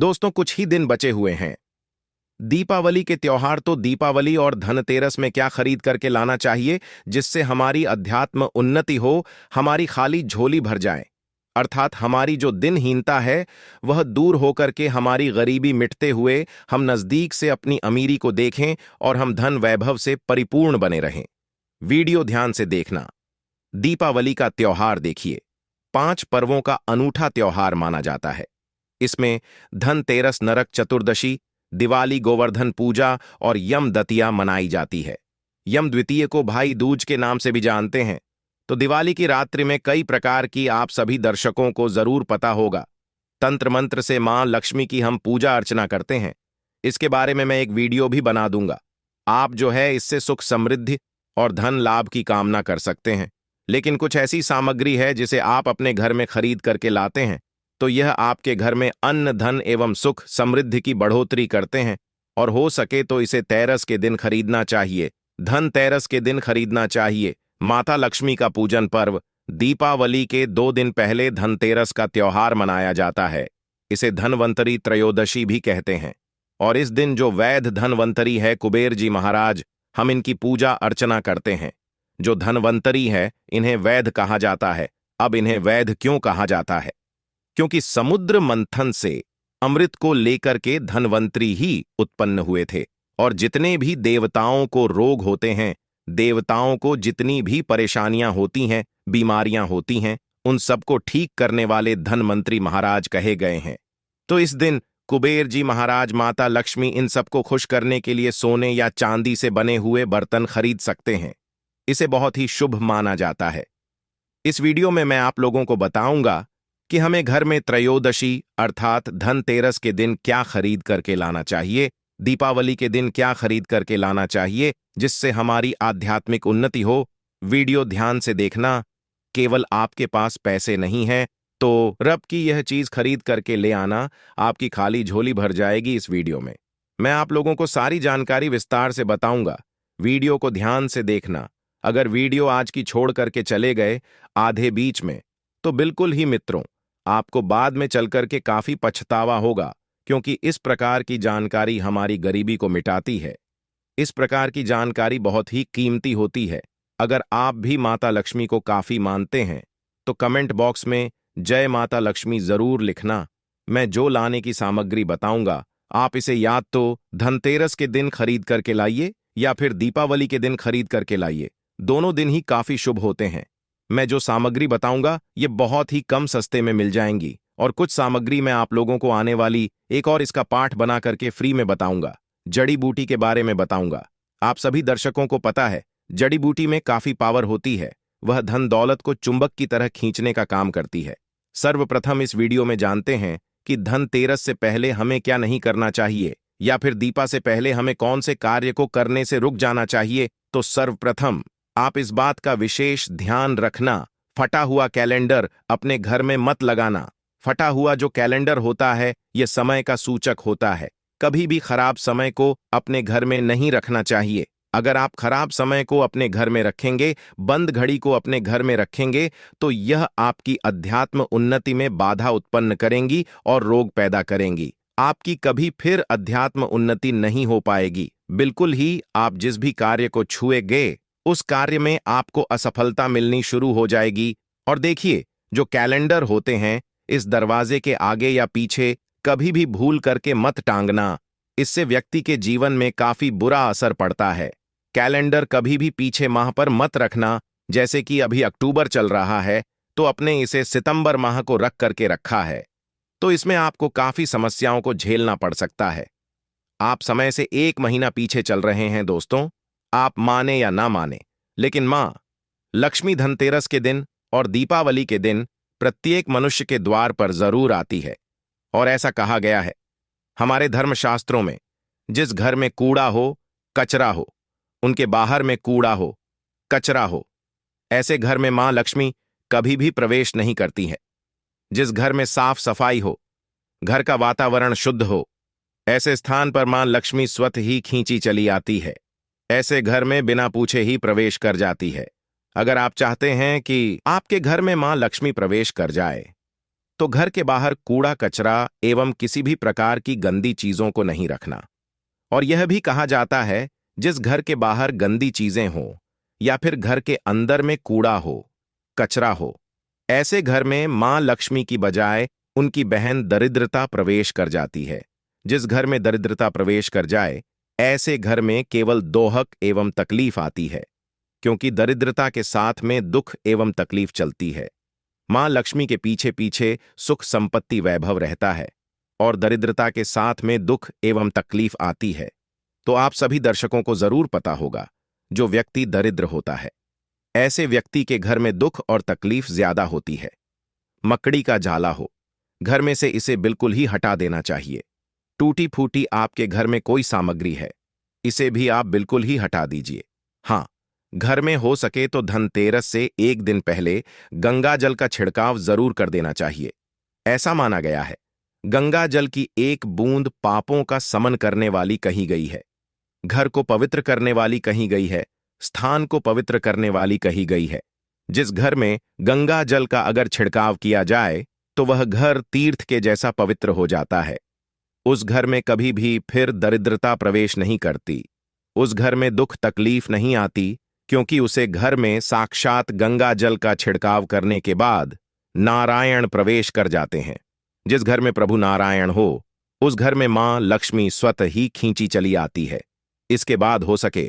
दोस्तों, कुछ ही दिन बचे हुए हैं दीपावली के त्योहार। तो दीपावली और धनतेरस में क्या खरीद करके लाना चाहिए जिससे हमारी अध्यात्म उन्नति हो, हमारी खाली झोली भर जाए, अर्थात हमारी जो दिनहीनता है वह दूर होकर के हमारी गरीबी मिटते हुए हम नजदीक से अपनी अमीरी को देखें और हम धन वैभव से परिपूर्ण बने रहें। वीडियो ध्यान से देखना। दीपावली का त्योहार देखिए, 5 पर्वों का अनूठा त्योहार माना जाता है। इसमें धनतेरस नरक चतुर्दशी, दिवाली गोवर्धन पूजा और यम द्वितीया मनाई जाती है। यम द्वितीय को भाई दूज के नाम से भी जानते हैं। तो दिवाली की रात्रि में कई प्रकार की आप सभी दर्शकों को जरूर पता होगा, तंत्र मंत्र से मां लक्ष्मी की हम पूजा अर्चना करते हैं। इसके बारे में मैं एक वीडियो भी बना दूंगा। आप जो है इससे सुख समृद्धि और धन लाभ की कामना कर सकते हैं। लेकिन कुछ ऐसी सामग्री है जिसे आप अपने घर में खरीद करके लाते हैं तो यह आपके घर में अन्न धन एवं सुख समृद्धि की बढ़ोतरी करते हैं, और हो सके तो इसे तेरस के दिन खरीदना चाहिए। धनतेरस के दिन खरीदना चाहिए। माता लक्ष्मी का पूजन पर्व दीपावली के 2 दिन पहले धनतेरस का त्योहार मनाया जाता है। इसे धनवंतरी त्रयोदशी भी कहते हैं। और इस दिन जो वैध धनवंतरी है कुबेर जी महाराज, हम इनकी पूजा अर्चना करते हैं। जो धनवंतरी है इन्हें वैध कहा जाता है। अब इन्हें वैध क्यों कहा जाता है? क्योंकि समुद्र मंथन से अमृत को लेकर के धनवंतरी ही उत्पन्न हुए थे, और जितने भी देवताओं को रोग होते हैं, देवताओं को जितनी भी परेशानियां होती हैं, बीमारियां होती हैं, उन सबको ठीक करने वाले धनवंतरी महाराज कहे गए हैं। तो इस दिन कुबेर जी महाराज, माता लक्ष्मी इन सबको खुश करने के लिए सोने या चांदी से बने हुए बर्तन खरीद सकते हैं। इसे बहुत ही शुभ माना जाता है। इस वीडियो में मैं आप लोगों को बताऊंगा कि हमें घर में त्रयोदशी अर्थात धनतेरस के दिन क्या खरीद करके लाना चाहिए, दीपावली के दिन क्या खरीद करके लाना चाहिए जिससे हमारी आध्यात्मिक उन्नति हो। वीडियो ध्यान से देखना। केवल आपके पास पैसे नहीं हैं तो रब की यह चीज खरीद करके ले आना, आपकी खाली झोली भर जाएगी। इस वीडियो में मैं आप लोगों को सारी जानकारी विस्तार से बताऊंगा। वीडियो को ध्यान से देखना। अगर वीडियो आज की छोड़ करके चले गए आधे बीच में तो बिल्कुल ही मित्रों, आपको बाद में चल करके काफी पछतावा होगा, क्योंकि इस प्रकार की जानकारी हमारी गरीबी को मिटाती है। इस प्रकार की जानकारी बहुत ही कीमती होती है। अगर आप भी माता लक्ष्मी को काफी मानते हैं तो कमेंट बॉक्स में जय माता लक्ष्मी जरूर लिखना। मैं जो लाने की सामग्री बताऊंगा आप इसे याद तो धनतेरस के दिन खरीद करके लाइए या फिर दीपावली के दिन खरीद करके लाइए। दोनों दिन ही काफी शुभ होते हैं। मैं जो सामग्री बताऊंगा ये बहुत ही कम सस्ते में मिल जाएंगी, और कुछ सामग्री मैं आप लोगों को आने वाली एक और इसका पाठ बना करके फ्री में बताऊंगा। जड़ी बूटी के बारे में बताऊंगा। आप सभी दर्शकों को पता है जड़ी बूटी में काफी पावर होती है। वह धन दौलत को चुंबक की तरह खींचने का काम करती है। सर्वप्रथम इस वीडियो में जानते हैं कि धनतेरस से पहले हमें क्या नहीं करना चाहिए, या फिर दीपा से पहले हमें कौन से कार्य को करने से रुक जाना चाहिए। तो सर्वप्रथम आप इस बात का विशेष ध्यान रखना, फटा हुआ कैलेंडर अपने घर में मत लगाना। फटा हुआ जो कैलेंडर होता है यह समय का सूचक होता है। कभी भी खराब समय को अपने घर में नहीं रखना चाहिए। अगर आप खराब समय को अपने घर में रखेंगे, बंद घड़ी को अपने घर में रखेंगे, तो यह आपकी अध्यात्म उन्नति में बाधा उत्पन्न करेंगी और रोग पैदा करेंगी। आपकी कभी फिर अध्यात्म उन्नति नहीं हो पाएगी। बिल्कुल ही आप जिस भी कार्य को छुएंगे उस कार्य में आपको असफलता मिलनी शुरू हो जाएगी। और देखिए, जो कैलेंडर होते हैं इस दरवाजे के आगे या पीछे कभी भी भूल करके मत टांगना। इससे व्यक्ति के जीवन में काफी बुरा असर पड़ता है। कैलेंडर कभी भी पीछे माह पर मत रखना। जैसे कि अभी अक्टूबर चल रहा है तो अपने इसे सितंबर माह को रख करके रखा है, तो इसमें आपको काफी समस्याओं को झेलना पड़ सकता है। आप समय से 1 महीना पीछे चल रहे हैं दोस्तों। आप माने या ना माने, लेकिन मां लक्ष्मी धनतेरस के दिन और दीपावली के दिन प्रत्येक मनुष्य के द्वार पर जरूर आती है। और ऐसा कहा गया है हमारे धर्मशास्त्रों में, जिस घर में कूड़ा हो कचरा हो, उनके बाहर में कूड़ा हो कचरा हो, ऐसे घर में मां लक्ष्मी कभी भी प्रवेश नहीं करती है। जिस घर में साफ सफाई हो, घर का वातावरण शुद्ध हो, ऐसे स्थान पर मां लक्ष्मी स्वतः ही खींची चली आती है। ऐसे घर में बिना पूछे ही प्रवेश कर जाती है। अगर आप चाहते हैं कि आपके घर में मां लक्ष्मी प्रवेश कर जाए तो घर के बाहर कूड़ा कचरा एवं किसी भी प्रकार की गंदी चीजों को नहीं रखना। और यह भी कहा जाता है, जिस घर के बाहर गंदी चीजें हों या फिर घर के अंदर में कूड़ा हो, कचरा हो, ऐसे घर में मां लक्ष्मी की बजाय उनकी बहन दरिद्रता प्रवेश कर जाती है। जिस घर में दरिद्रता प्रवेश कर जाए, ऐसे घर में केवल दोहक एवं तकलीफ आती है, क्योंकि दरिद्रता के साथ में दुख एवं तकलीफ चलती है। मां लक्ष्मी के पीछे पीछे सुख संपत्ति वैभव रहता है और दरिद्रता के साथ में दुख एवं तकलीफ आती है। तो आप सभी दर्शकों को जरूर पता होगा, जो व्यक्ति दरिद्र होता है, ऐसे व्यक्ति के घर में दुख और तकलीफ ज्यादा होती है। मकड़ी का जाला हो, घर में से इसे बिल्कुल ही हटा देना चाहिए। टूटी फूटी आपके घर में कोई सामग्री है, इसे भी आप बिल्कुल ही हटा दीजिए। हाँ, घर में हो सके तो धनतेरस से एक दिन पहले गंगा जल का छिड़काव जरूर कर देना चाहिए। ऐसा माना गया है, गंगा जल की एक बूंद पापों का समन करने वाली कही गई है, घर को पवित्र करने वाली कही गई है, स्थान को पवित्र करने वाली कही गई है। जिस घर में गंगा जल का अगर छिड़काव किया जाए तो वह घर तीर्थ के जैसा पवित्र हो जाता है। उस घर में कभी भी फिर दरिद्रता प्रवेश नहीं करती, उस घर में दुख तकलीफ नहीं आती, क्योंकि उसे घर में साक्षात गंगा जल का छिड़काव करने के बाद नारायण प्रवेश कर जाते हैं। जिस घर में प्रभु नारायण हो, उस घर में मां लक्ष्मी स्वतः ही खींची चली आती है। इसके बाद हो सके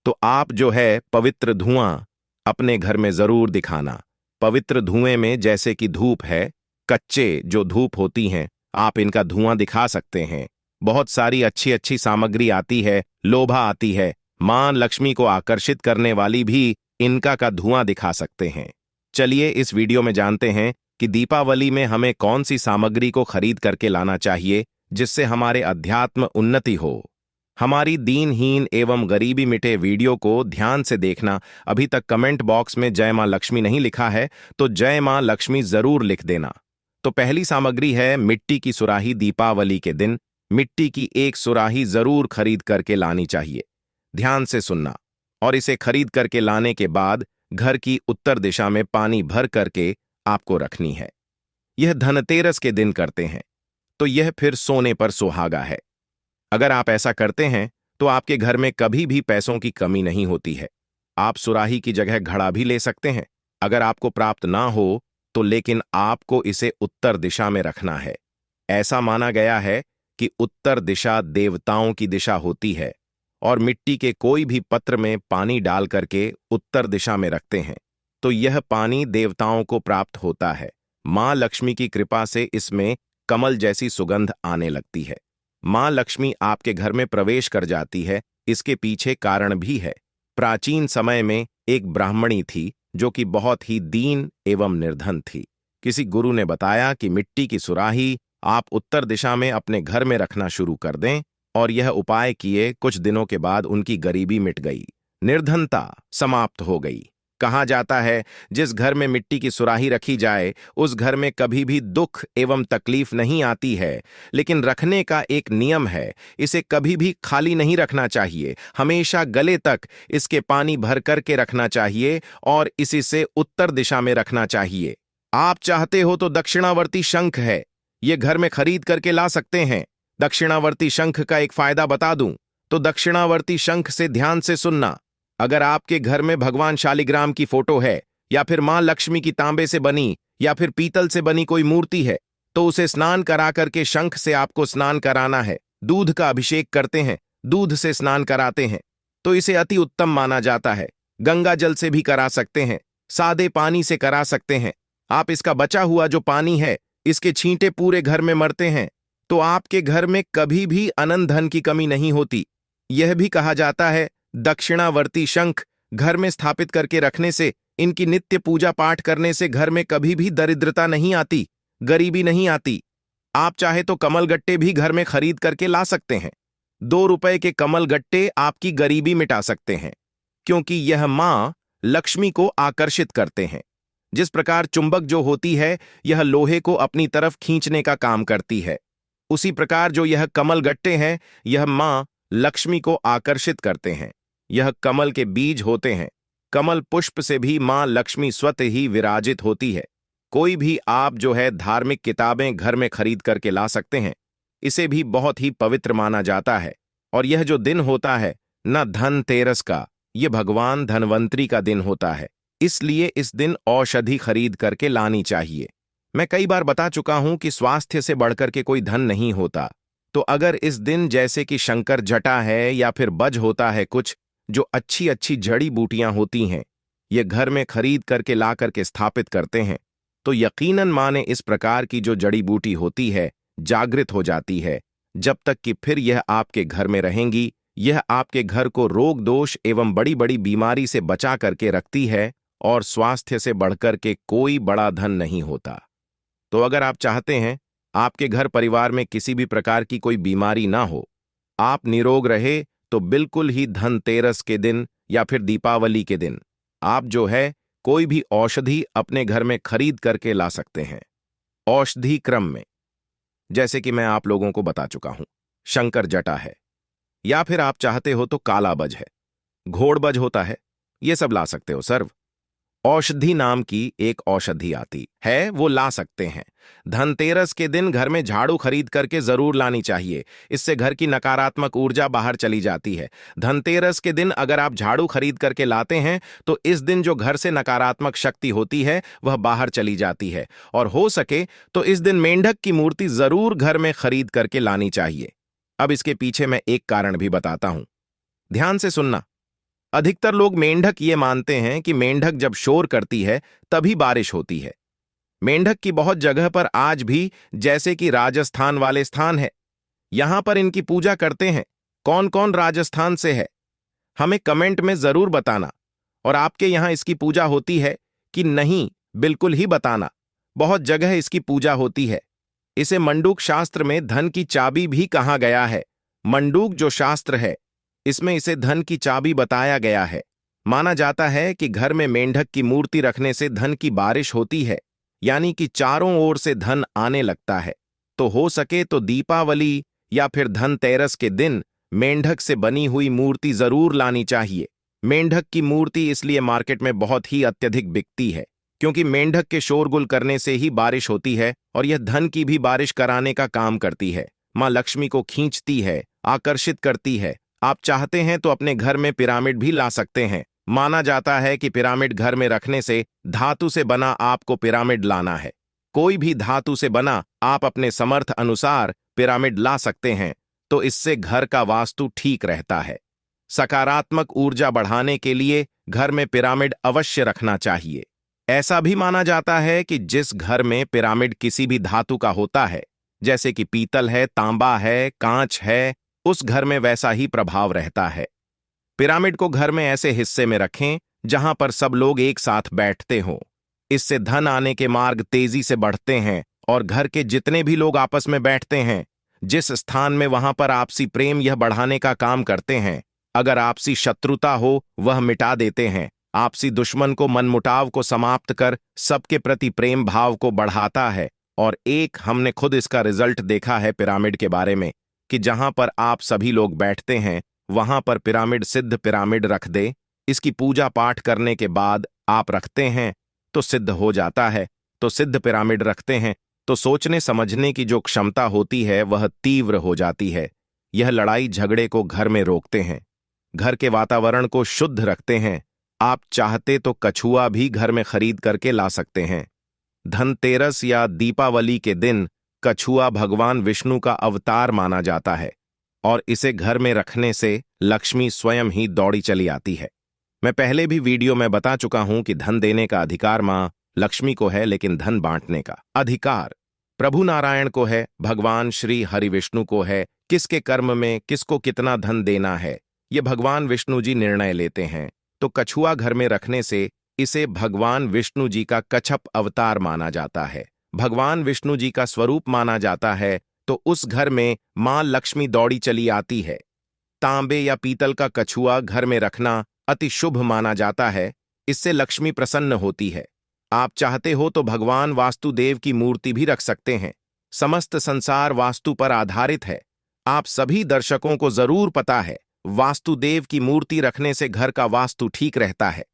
तो आप जो है पवित्र धुआं अपने घर में जरूर दिखाना। पवित्र धुएं में जैसे कि धूप है, कच्चे जो धूप होती हैं, आप इनका धुआं दिखा सकते हैं। बहुत सारी अच्छी अच्छी सामग्री आती है, लोभा आती है, मां लक्ष्मी को आकर्षित करने वाली भी इनका का धुआं दिखा सकते हैं। चलिए इस वीडियो में जानते हैं कि दीपावली में हमें कौन सी सामग्री को खरीद करके लाना चाहिए, जिससे हमारे अध्यात्म उन्नति हो। हमारी दीनहीन एवं गरीबी मिटे वीडियो को ध्यान से देखना। अभी तक कमेंट बॉक्स में जय मां लक्ष्मी नहीं लिखा है तो जय मां लक्ष्मी जरूर लिख देना। तो पहली सामग्री है मिट्टी की सुराही। दीपावली के दिन मिट्टी की एक सुराही जरूर खरीद करके लानी चाहिए। ध्यान से सुनना, और इसे खरीद करके लाने के बाद घर की उत्तर दिशा में पानी भर करके आपको रखनी है। यह धनतेरस के दिन करते हैं, तो यह फिर सोने पर सुहागा है। अगर आप ऐसा करते हैं तो आपके घर में कभी भी पैसों की कमी नहीं होती है। आप सुराही की जगह घड़ा भी ले सकते हैं, अगर आपको प्राप्त ना हो तो, लेकिन आपको इसे उत्तर दिशा में रखना है। ऐसा माना गया है कि उत्तर दिशा देवताओं की दिशा होती है, और मिट्टी के कोई भी पत्र में पानी डाल करके उत्तर दिशा में रखते हैं तो यह पानी देवताओं को प्राप्त होता है। मां लक्ष्मी की कृपा से इसमें कमल जैसी सुगंध आने लगती है। मां लक्ष्मी आपके घर में प्रवेश कर जाती है। इसके पीछे कारण भी है। प्राचीन समय में एक ब्राह्मणी थी जो कि बहुत ही दीन एवं निर्धन थी। किसी गुरु ने बताया कि मिट्टी की सुराही आप उत्तर दिशा में अपने घर में रखना शुरू कर दें, और यह उपाय किए कुछ दिनों के बाद उनकी गरीबी मिट गई, निर्धनता समाप्त हो गई। कहा जाता है, जिस घर में मिट्टी की सुराही रखी जाए उस घर में कभी भी दुख एवं तकलीफ नहीं आती है। लेकिन रखने का एक नियम है, इसे कभी भी खाली नहीं रखना चाहिए, हमेशा गले तक इसके पानी भर करके रखना चाहिए और इसी से उत्तर दिशा में रखना चाहिए। आप चाहते हो तो दक्षिणावर्ती शंख है, ये घर में खरीद करके ला सकते हैं। दक्षिणावर्ती शंख का एक फायदा बता दूं तो दक्षिणावर्ती शंख से ध्यान से सुनना। अगर आपके घर में भगवान शालिग्राम की फोटो है, या फिर मां लक्ष्मी की तांबे से बनी या फिर पीतल से बनी कोई मूर्ति है, तो उसे स्नान करा करके शंख से आपको स्नान कराना है। दूध का अभिषेक करते हैं, दूध से स्नान कराते हैं, तो इसे अति उत्तम माना जाता है। गंगा जल से भी करा सकते हैं, सादे पानी से करा सकते हैं। आप इसका बचा हुआ जो पानी है, इसके छींटे पूरे घर में मरते हैं तो आपके घर में कभी भी अनंत धन की कमी नहीं होती। यह भी कहा जाता है, दक्षिणावर्ती शंख घर में स्थापित करके रखने से, इनकी नित्य पूजा पाठ करने से घर में कभी भी दरिद्रता नहीं आती, गरीबी नहीं आती। आप चाहे तो कमल गट्टे भी घर में खरीद करके ला सकते हैं। 2 रुपए के कमल गट्टे आपकी गरीबी मिटा सकते हैं, क्योंकि यह मां लक्ष्मी को आकर्षित करते हैं। जिस प्रकार चुंबक जो होती है, यह लोहे को अपनी तरफ खींचने का काम करती है, उसी प्रकार जो यह कमल गट्टे हैं, यह मां लक्ष्मी को आकर्षित करते हैं। यह कमल के बीज होते हैं। कमल पुष्प से भी मां लक्ष्मी स्वतः ही विराजित होती है। कोई भी आप जो है धार्मिक किताबें घर में खरीद करके ला सकते हैं। इसे भी बहुत ही पवित्र माना जाता है। और यह जो दिन होता है न धनतेरस का, यह भगवान धनवंतरी का दिन होता है। इसलिए इस दिन औषधि खरीद करके लानी चाहिए। मैं कई बार बता चुका हूं कि स्वास्थ्य से बढ़कर के कोई धन नहीं होता। तो अगर इस दिन जैसे कि शंकर जटा है या फिर बज होता है कुछ, जो अच्छी अच्छी जड़ी बूटियां होती हैं, ये घर में खरीद करके ला करके स्थापित करते हैं, तो यकीनन माने इस प्रकार की जो जड़ी बूटी होती है जागृत हो जाती है। जब तक कि फिर यह आपके घर में रहेंगी, यह आपके घर को रोग दोष एवं बड़ी बड़ी बीमारी से बचा करके रखती है और स्वास्थ्य से बढ़कर के कोई बड़ा धन नहीं होता। तो अगर आप चाहते हैं आपके घर परिवार में किसी भी प्रकार की कोई बीमारी ना हो, आप निरोग रहे, तो बिल्कुल ही धनतेरस के दिन या फिर दीपावली के दिन आप जो है कोई भी औषधि अपने घर में खरीद करके ला सकते हैं। औषधि क्रम में जैसे कि मैं आप लोगों को बता चुका हूं, शंकर जटा है, या फिर आप चाहते हो तो काला बज है, घोड़ बज होता है, ये सब ला सकते हो सर्व। औषधि नाम की एक औषधि आती है, वो ला सकते हैं। धनतेरस के दिन घर में झाड़ू खरीद करके जरूर लानी चाहिए, इससे घर की नकारात्मक ऊर्जा बाहर चली जाती है। धनतेरस के दिन अगर आप झाड़ू खरीद करके लाते हैं तो इस दिन जो घर से नकारात्मक शक्ति होती है वह बाहर चली जाती है। और हो सके तो इस दिन मेंढक की मूर्ति जरूर घर में खरीद करके लानी चाहिए। अब इसके पीछे मैं एक कारण भी बताता हूं, ध्यान से सुनना। अधिकतर लोग मेंढक ये मानते हैं कि मेंढक जब शोर करती है तभी बारिश होती है। मेंढक की बहुत जगह पर आज भी, जैसे कि राजस्थान वाले स्थान है, यहां पर इनकी पूजा करते हैं। कौन कौन राजस्थान से है हमें कमेंट में जरूर बताना। और आपके यहां इसकी पूजा होती है कि नहीं, बिल्कुल ही बताना। बहुत जगह इसकी पूजा होती है। इसे मंडूक शास्त्र में धन की चाबी भी कहा गया है। मंडूक जो शास्त्र है, इसमें इसे धन की चाबी बताया गया है। माना जाता है कि घर में मेंढक की मूर्ति रखने से धन की बारिश होती है, यानी कि चारों ओर से धन आने लगता है। तो हो सके तो दीपावली या फिर धनतेरस के दिन मेंढक से बनी हुई मूर्ति जरूर लानी चाहिए। मेंढक की मूर्ति इसलिए मार्केट में बहुत ही अत्यधिक बिकती है, क्योंकि मेंढक के शोरगुल करने से ही बारिश होती है और यह धन की भी बारिश कराने का काम करती है। मां लक्ष्मी को खींचती है, आकर्षित करती है। आप चाहते हैं तो अपने घर में पिरामिड भी ला सकते हैं। माना जाता है कि पिरामिड घर में रखने से, धातु से बना आपको पिरामिड लाना है। कोई भी धातु से बना आप अपने समर्थ अनुसार पिरामिड ला सकते हैं, तो इससे घर का वास्तु ठीक रहता है। सकारात्मक ऊर्जा बढ़ाने के लिए घर में पिरामिड अवश्य रखना चाहिए। ऐसा भी माना जाता है कि जिस घर में पिरामिड किसी भी धातु का होता है, जैसे कि पीतल है, तांबा है, कांच है, उस घर में वैसा ही प्रभाव रहता है। पिरामिड को घर में ऐसे हिस्से में रखें जहां पर सब लोग एक साथ बैठते हों। इससे धन आने के मार्ग तेजी से बढ़ते हैं और घर के जितने भी लोग आपस में बैठते हैं, जिस स्थान में, वहां पर आपसी प्रेम यह बढ़ाने का काम करते हैं। अगर आपसी शत्रुता हो वह मिटा देते हैं। आपसी दुश्मन को, मनमुटाव को समाप्त कर सबके प्रति प्रेम भाव को बढ़ाता है। और एक हमने खुद इसका रिजल्ट देखा है पिरामिड के बारे में, कि जहां पर आप सभी लोग बैठते हैं वहां पर पिरामिड, सिद्ध पिरामिड रख दे। इसकी पूजा पाठ करने के बाद आप रखते हैं तो सिद्ध हो जाता है। तो सिद्ध पिरामिड रखते हैं तो सोचने समझने की जो क्षमता होती है वह तीव्र हो जाती है। यह लड़ाई झगड़े को घर में रोकते हैं, घर के वातावरण को शुद्ध रखते हैं। आप चाहते तो कछुआ भी घर में खरीद करके ला सकते हैं। धनतेरस या दीपावली के दिन कछुआ भगवान विष्णु का अवतार माना जाता है और इसे घर में रखने से लक्ष्मी स्वयं ही दौड़ी चली आती है। मैं पहले भी वीडियो में बता चुका हूं कि धन देने का अधिकार मां लक्ष्मी को है, लेकिन धन बांटने का अधिकार प्रभु नारायण को है, भगवान श्री हरि विष्णु को है। किसके कर्म में किसको कितना धन देना है, ये भगवान विष्णु जी निर्णय लेते हैं। तो कछुआ घर में रखने से इसे भगवान विष्णु जी का कच्छप अवतार माना जाता है, भगवान विष्णु जी का स्वरूप माना जाता है। तो उस घर में मां लक्ष्मी दौड़ी चली आती है। तांबे या पीतल का कछुआ घर में रखना अति शुभ माना जाता है, इससे लक्ष्मी प्रसन्न होती है। आप चाहते हो तो भगवान वास्तुदेव की मूर्ति भी रख सकते हैं। समस्त संसार वास्तु पर आधारित है। आप सभी दर्शकों को जरूर पता है, वास्तुदेव की मूर्ति रखने से घर का वास्तु ठीक रहता है।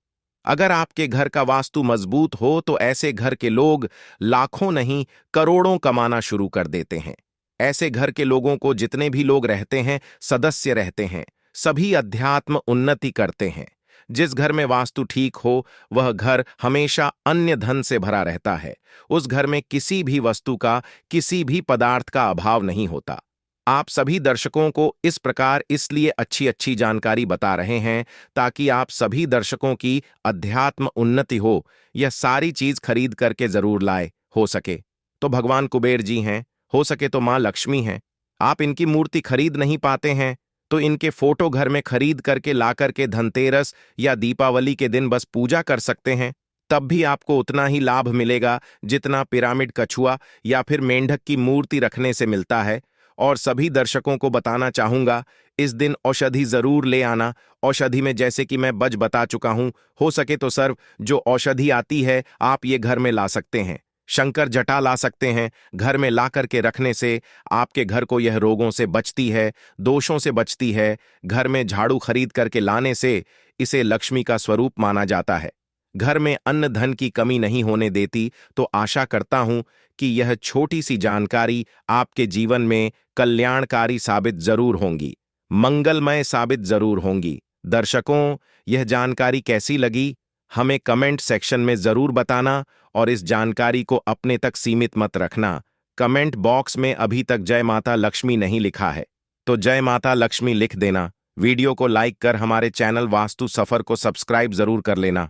अगर आपके घर का वास्तु मजबूत हो तो ऐसे घर के लोग लाखों नहीं करोड़ों कमाना शुरू कर देते हैं। ऐसे घर के लोगों को जितने भी लोग रहते हैं, सदस्य रहते हैं, सभी अध्यात्म उन्नति करते हैं। जिस घर में वास्तु ठीक हो वह घर हमेशा अन्य धन से भरा रहता है। उस घर में किसी भी वस्तु का, किसी भी पदार्थ का अभाव नहीं होता। आप सभी दर्शकों को इस प्रकार इसलिए अच्छी अच्छी जानकारी बता रहे हैं ताकि आप सभी दर्शकों की अध्यात्म उन्नति हो। यह सारी चीज खरीद करके जरूर लाए, हो सके तो भगवान कुबेर जी हैं, हो सके तो मां लक्ष्मी हैं। आप इनकी मूर्ति खरीद नहीं पाते हैं तो इनके फोटो घर में खरीद करके ला करके धनतेरस या दीपावली के दिन बस पूजा कर सकते हैं। तब भी आपको उतना ही लाभ मिलेगा जितना पिरामिड, कछुआ या फिर मेंढक की मूर्ति रखने से मिलता है। और सभी दर्शकों को बताना चाहूंगा, इस दिन औषधि जरूर ले आना। औषधि में जैसे कि मैं बता चुका हूं, हो सके तो सर्व जो औषधि आती है आप ये घर में ला सकते हैं। शंकर जटा ला सकते हैं। घर में ला करके रखने से आपके घर को यह रोगों से बचती है, दोषों से बचती है। घर में झाड़ू खरीद करके लाने से इसे लक्ष्मी का स्वरूप माना जाता है। घर में अन्न धन की कमी नहीं होने देती। तो आशा करता हूं कि यह छोटी सी जानकारी आपके जीवन में कल्याणकारी साबित जरूर होंगी, मंगलमय साबित जरूर होंगी। दर्शकों, यह जानकारी कैसी लगी हमें कमेंट सेक्शन में जरूर बताना और इस जानकारी को अपने तक सीमित मत रखना। कमेंट बॉक्स में अभी तक जय माता लक्ष्मी नहीं लिखा है तो जय माता लक्ष्मी लिख देना। वीडियो को लाइक कर हमारे चैनल वास्तु सफर को सब्सक्राइब जरूर कर लेना।